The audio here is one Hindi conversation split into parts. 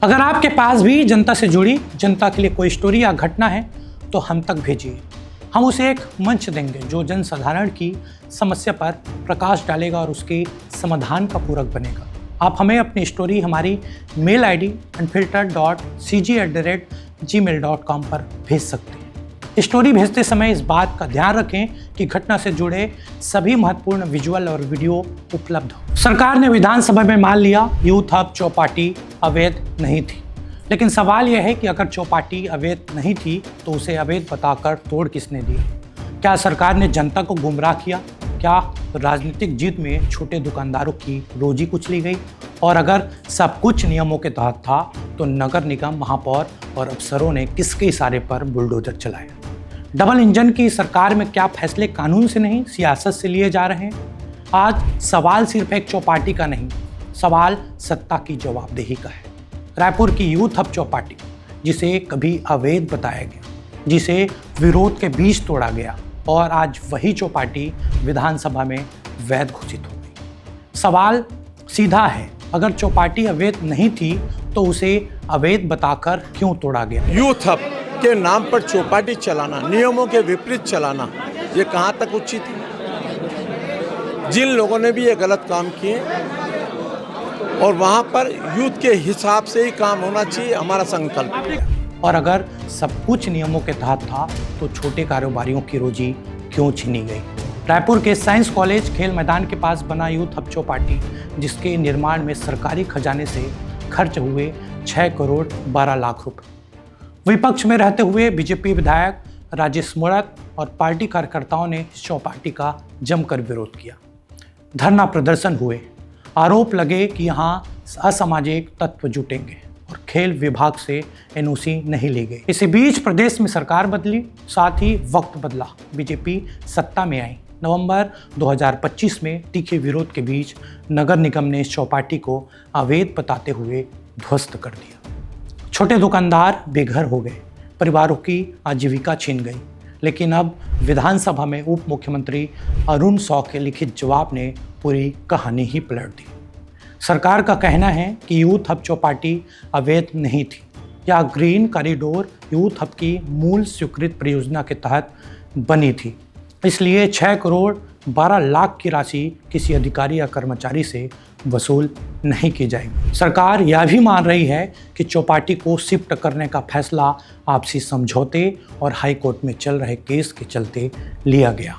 अगर आपके पास भी जनता से जुड़ी जनता के लिए कोई स्टोरी या घटना है तो हम तक भेजिए। हम उसे एक मंच देंगे जो जनसाधारण की समस्या पर प्रकाश डालेगा और उसके समाधान का पूरक बनेगा। आप हमें अपनी स्टोरी हमारी मेल ID unfiltered.cg@gmail.com पर भेज सकते हैं। स्टोरी भेजते समय इस बात का ध्यान रखें कि घटना से जुड़े सभी महत्वपूर्ण विजुअल और वीडियो उपलब्ध हो। सरकार ने विधानसभा में मान लिया यूथ हब चौपाटी अवैध नहीं थी, लेकिन सवाल यह है कि अगर चौपाटी अवैध नहीं थी तो उसे अवैध बताकर तोड़ किसने दी? क्या सरकार ने जनता को गुमराह किया? क्या राजनीतिक जीत में छोटे दुकानदारों की रोजी कुचली गई? और अगर सब कुछ नियमों के तहत था तो नगर निगम, महापौर और अफसरों ने किसके इशारे पर बुलडोजर चलाया? डबल इंजन की सरकार में क्या फैसले कानून से नहीं सियासत से लिए जा रहे हैं? आज सवाल सिर्फ एक चौपाटी का नहीं, सवाल सत्ता की जवाबदेही का है। रायपुर की यूथ हब चौपाटी, जिसे कभी अवैध बताया गया, जिसे विरोध के बीच तोड़ा गया, और आज वही चौपाटी विधानसभा में वैध घोषित हो गई। सवाल सीधा है, अगर चौपाटी अवैध नहीं थी तो उसे अवैध बताकर क्यों तोड़ा गया? यूथ हब के नाम पर चौपाटी चलाना, नियमों के विपरीत चलाना, ये कहाँ तक उचित है? जिन लोगों ने भी ये गलत काम किए और वहाँ पर यूथ के हिसाब से ही काम होना चाहिए, हमारा संकल्प है। और अगर सब कुछ नियमों के तहत था तो छोटे कारोबारियों की रोजी क्यों छीनी गई? रायपुर के साइंस कॉलेज खेल मैदान के पास बना यूथ हब चौपाटी, जिसके निर्माण में सरकारी खजाने से खर्च हुए 6 करोड़ 12 लाख रुपए। विपक्ष में रहते हुए बीजेपी विधायक राजेश मूणत और पार्टी कार्यकर्ताओं ने इस चौपाटी का जमकर विरोध किया। धरना प्रदर्शन हुए, आरोप लगे कि यहाँ असामाजिक तत्व जुटेंगे और खेल विभाग से NOC नहीं ली गई। इसी बीच प्रदेश में सरकार बदली, साथ ही वक्त बदला। बीजेपी सत्ता में आई। नवंबर 2025 में तीखे विरोध के बीच नगर निगम ने इस चौपाटी को अवैध बताते हुए ध्वस्त कर दिया। छोटे दुकानदार बेघर हो गए, परिवारों की आजीविका छीन गई। लेकिन अब विधानसभा में उप मुख्यमंत्री अरुण सौ के लिखित जवाब ने पूरी कहानी ही पलट दी। सरकार का कहना है कि यूथ हब चौपाटी अवैध नहीं थी। यह ग्रीन कॉरिडोर यूथ हब की मूल स्वीकृत परियोजना के तहत बनी थी, इसलिए 6 करोड़ 12 लाख की राशि किसी अधिकारी या कर्मचारी से वसूल नहीं की जाएगी। सरकार यह भी मान रही है कि चौपाटी को शिफ्ट करने का फैसला आपसी समझौते और हाई कोर्ट में चल रहे केस के चलते लिया गया।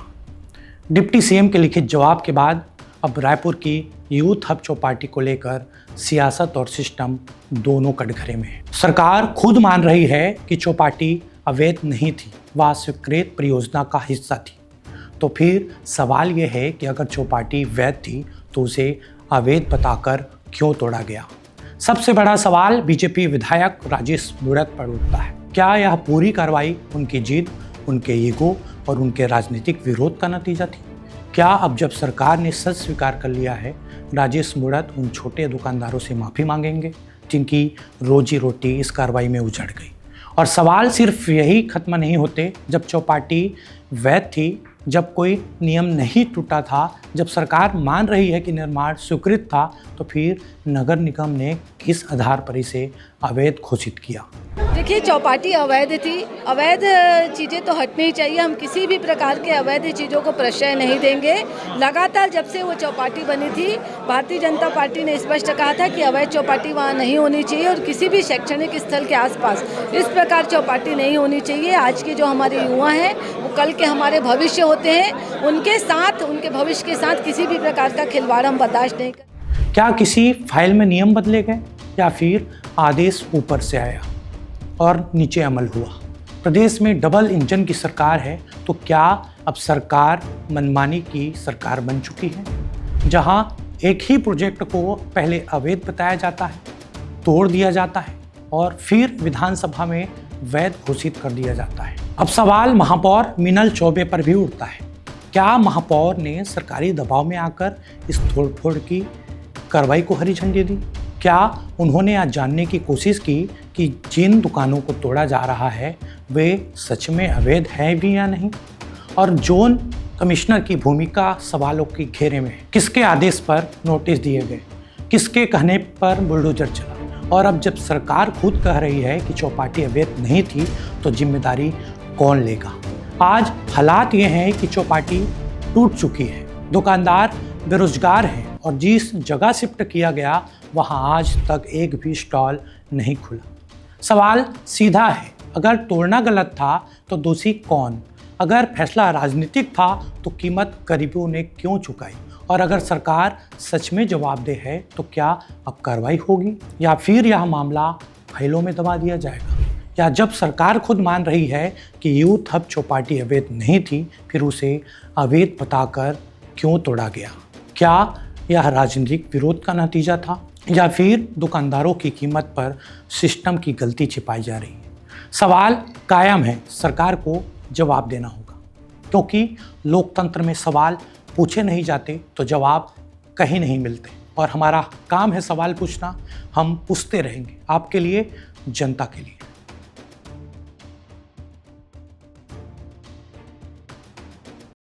डिप्टी CM के लिखित जवाब के बाद अब रायपुर की यूथ हब चौपाटी को लेकर सियासत और सिस्टम दोनों कटघरे में है। सरकार खुद मान रही है कि चौपाटी अवैध नहीं थी, वह स्वीकृत परियोजना का हिस्सा थी। तो फिर सवाल यह है कि अगर चौपाटी वैध थी तो उसे अवैध बताकर क्यों तोड़ा गया? सबसे बड़ा सवाल बीजेपी विधायक राजेश मूणत पर उठता है। क्या यह पूरी कार्रवाई उनकी जीत, उनके ईगो और उनके राजनीतिक विरोध का नतीजा थी? क्या अब जब सरकार ने सच स्वीकार कर लिया है, राजेश मूणत उन छोटे दुकानदारों से माफ़ी मांगेंगे जिनकी रोजी रोटी इस कार्रवाई में उजड़ गई? और सवाल सिर्फ यही खत्म नहीं होते। जब चौपाटी वैध थी, जब कोई नियम नहीं टूटा था, जब सरकार मान रही है कि निर्माण स्वीकृत था, तो फिर नगर निगम ने किस आधार पर इसे अवैध घोषित किया? देखिए, चौपाटी अवैध थी। अवैध चीज़ें तो हटनी ही चाहिए। हम किसी भी प्रकार के अवैध चीज़ों को प्रश्रय नहीं देंगे। लगातार जब से वो चौपाटी बनी थी, भारतीय जनता पार्टी ने स्पष्ट कहा था कि अवैध चौपाटी वहाँ नहीं होनी चाहिए और किसी भी शैक्षणिक स्थल के आसपास इस प्रकार चौपाटी नहीं होनी चाहिए। आज के जो हमारे युवा हैं वो कल के हमारे भविष्य होते हैं, उनके साथ, उनके भविष्य के साथ किसी भी प्रकार का खिलवाड़ हम बर्दाश्त नहीं कर। क्या किसी फाइल में नियम बदले गए या फिर आदेश ऊपर से आया और नीचे अमल हुआ? प्रदेश में डबल इंजन की सरकार है, तो क्या अब सरकार मनमानी की सरकार बन चुकी है, जहां एक ही प्रोजेक्ट को पहले अवैध बताया जाता है, तोड़ दिया जाता है और फिर विधानसभा में वैध घोषित कर दिया जाता है? अब सवाल महापौर मीनल चौबे पर भी उठता है। क्या महापौर ने सरकारी दबाव में आकर इस तोड़फोड़ की कार्रवाई को हरी झंडी दी? क्या उन्होंने आज जानने की कोशिश की कि जिन दुकानों को तोड़ा जा रहा है वे सच में अवैध है भी या नहीं? और जोन कमिश्नर की भूमिका सवालों के घेरे में है। किसके आदेश पर नोटिस दिए गए? किसके कहने पर बुलडोजर चला? और अब जब सरकार खुद कह रही है कि चौपाटी अवैध नहीं थी तो जिम्मेदारी कौन लेगा। आज हालात ये हैं कि चौपाटी टूट चुकी है, दुकानदार बेरोजगार हैं और जिस जगह शिफ्ट किया गया वहां आज तक एक भी स्टॉल नहीं खुला। सवाल सीधा है, अगर तोड़ना गलत था तो दोषी कौन? अगर फैसला राजनीतिक था तो कीमत गरीबों ने क्यों चुकाई? और अगर सरकार सच में जवाबदेह है तो क्या अब कार्रवाई होगी या फिर यह मामला फाइलों में दबा दिया जाएगा? या जब सरकार खुद मान रही है कि यूथ हब चौपाटी अवैध नहीं थी, फिर उसे अवैध बताकर क्यों तोड़ा गया? क्या यह राजनीतिक विरोध का नतीजा था या फिर दुकानदारों की कीमत पर सिस्टम की गलती छिपाई जा रही है? सवाल कायम है, सरकार को जवाब देना होगा, क्योंकि लोकतंत्र में सवाल पूछे नहीं जाते तो जवाब कहीं नहीं मिलते और हमारा काम है सवाल पूछना। हम पूछते रहेंगे, आपके लिए, जनता के लिए।